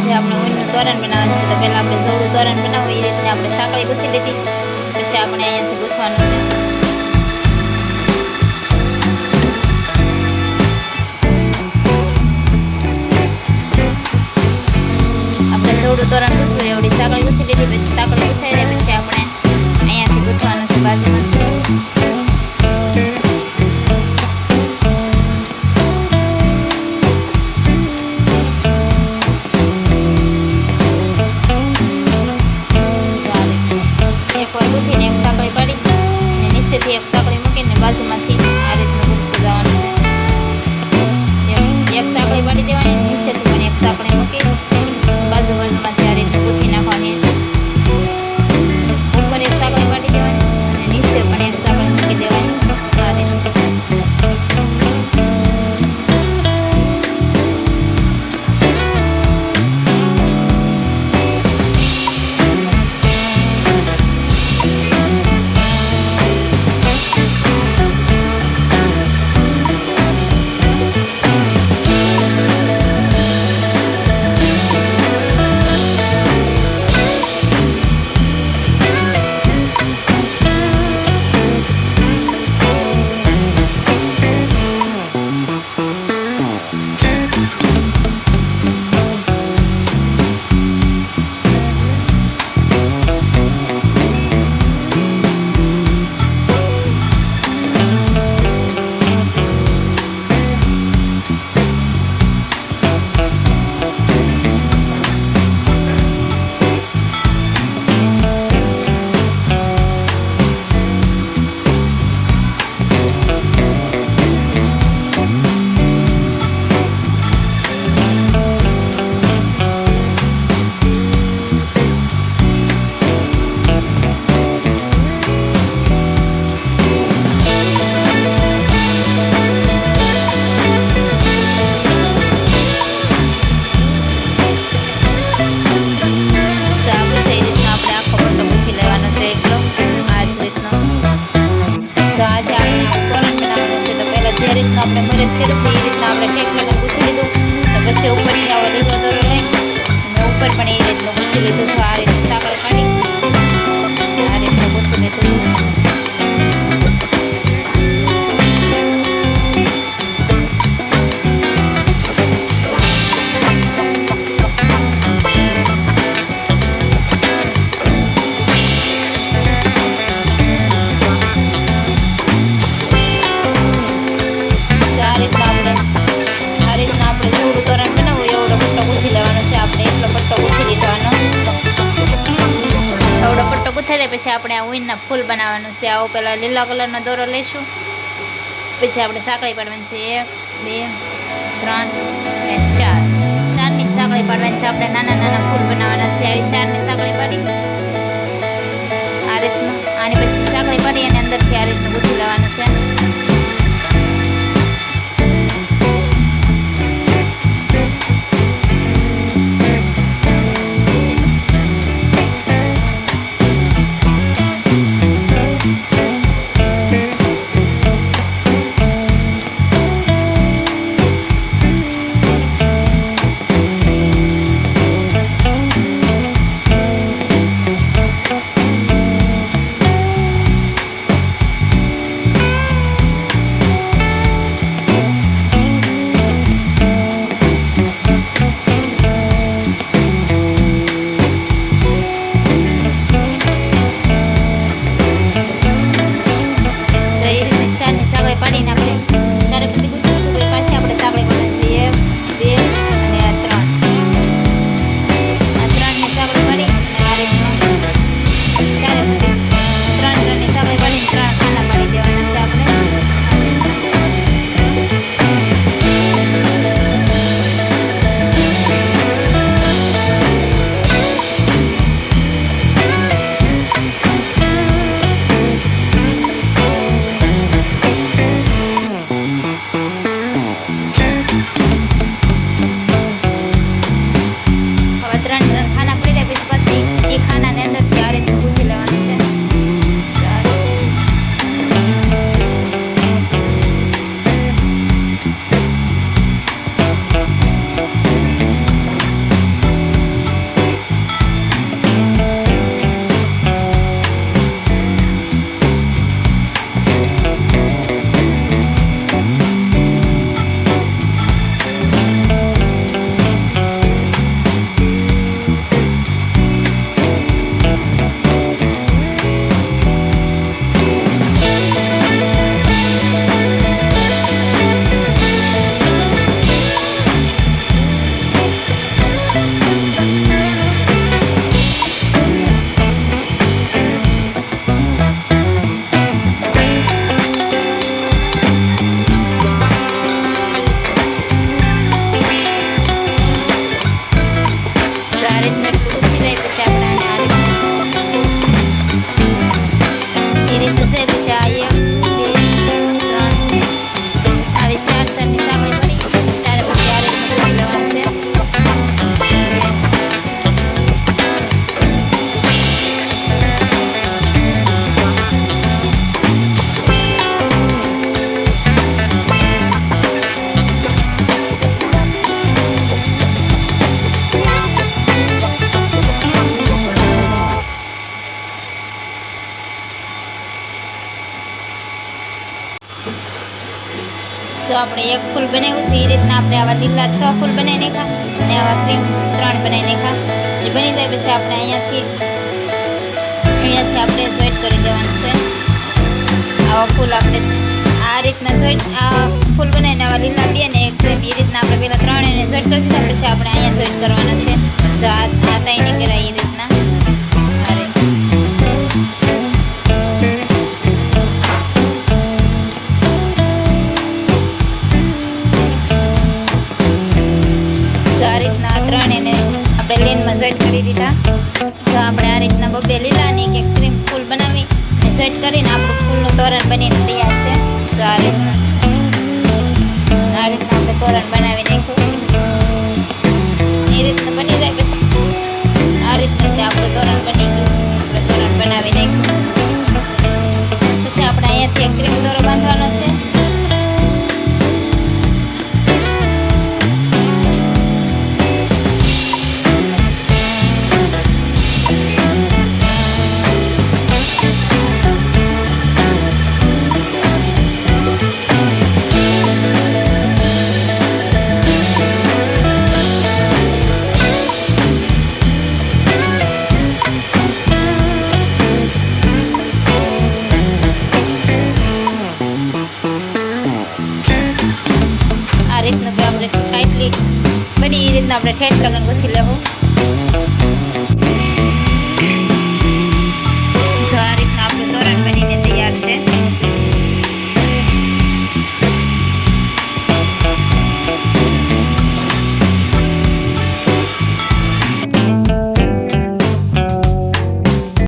આજે આપણે ઊનનું તોરણ બનાવવાનું છે. તો પહેલાં આપણે થોડું તોરણ બનાવવું એ રીતના આપણે સાંકળી ગૂંથી લીધી. પછી આપણે અહીંયાથી ગૂંથવાનું છે. આપણે થોડું તોરણ ગૂંથવું એવડી સાંકળી ગૂંથી લીધી. પછી સાંકળી ગૂંથાઈ જાય પછી આપણે અહીંયાથી ગૂંથવાનું છે બાજુમાંથી. એક સાંકળી મૂકીને બાજુમાંથી આ રીતનું ગૂંથતું જવાનું છે. એક સાંકળી પાડી દેવાની, નીચેથી પણ એક સાંકળી મૂકી બાજુમાંથી આ રીતનું ગૂંથી નાખવાની છે. ઉપર એક સાંકળી પાડી દેવાની અને નીચે પણ એક સાંકળી મૂકી દેવાની આ રીતનું. જે રીતનું આપણે મુહૂર્ત કર્યું છે એ રીતના આપણે ઠેકીને ગૂંથી લીધું. તો પછી ઉપરથી આવો લીલો દોરો લઈ અને ઉપર પણ એ રીતનું ગૂંથી લીધું. તો આ રીતનું સાંકળી પાડી આ રીતનું ગૂંથી લીધું. પછી આપણે આ ઊનના ફૂલ બનાવવાનું છે. આવો પહેલાં લીલા કલરનો દોરો લઈશું. પછી આપણે સાંકળી પાડવાની છે 1 2 3 અને 4. 4ની સાંકળી પાડવાની છે. આપણે નાના નાના ફૂલ બનાવવાના છે. આવી 4ની સાંકળી પાડી આ રીતનું આની પછી સાંકળી પાડી અને અંદરથી આ રીતનું ગૂંથી લેવાનું છે. આપણે એક ફૂલ બનાવ્યું હતું એ રીતના આપણે આવા લીલા 6 ફૂલ બનાવી નાખ્યા અને આવા ક્રીમ 3 બનાવી નાખ્યા. એ બની જાય પછી આપણે અહીંયાથી આપણે જોઈન્ટ કરી દેવાનું છે. આવા ફૂલ આપણે આ રીતના જોઈન્ટ આ ફૂલ બનાવીને આવા લીલા 2 ને એક ક્રીમ એ રીતના આપણે પહેલાં 3 એને જોઈન્ટ કરી દીધા. પછી આપણે અહીંયા જોઈન્ટ કરવાના છે. તો આ તાઈને કરાય એ રીતના આ રીતના આ રીતના 3 એને આપણે લેનમાં જોઈન્ટ કરી દીધા. તો આપણે આ રીતના બબે લીલા અને એક ક્રીમ ફૂલ બનાવી અને જોઈન્ટ કરીને આપણું ફૂલનું તોરણ બનીને તૈયાર છે. તો આ રીતના આપણે તોરણ બનાવી નાખ્યું એ રીતના બની જાય. પછી આ રીતના આપણું તોરણ બની ગયું. આપણે તોરણ બનાવી નાખ્યું. પછી આપણે અહીંયાથી એક ક્રીમ દોરો બાંધવાનો છે. આ રીતનું આપણે ટાઈટલી બની એ રીતના આપણે ઠેઠ લગન ગોથી લેવું.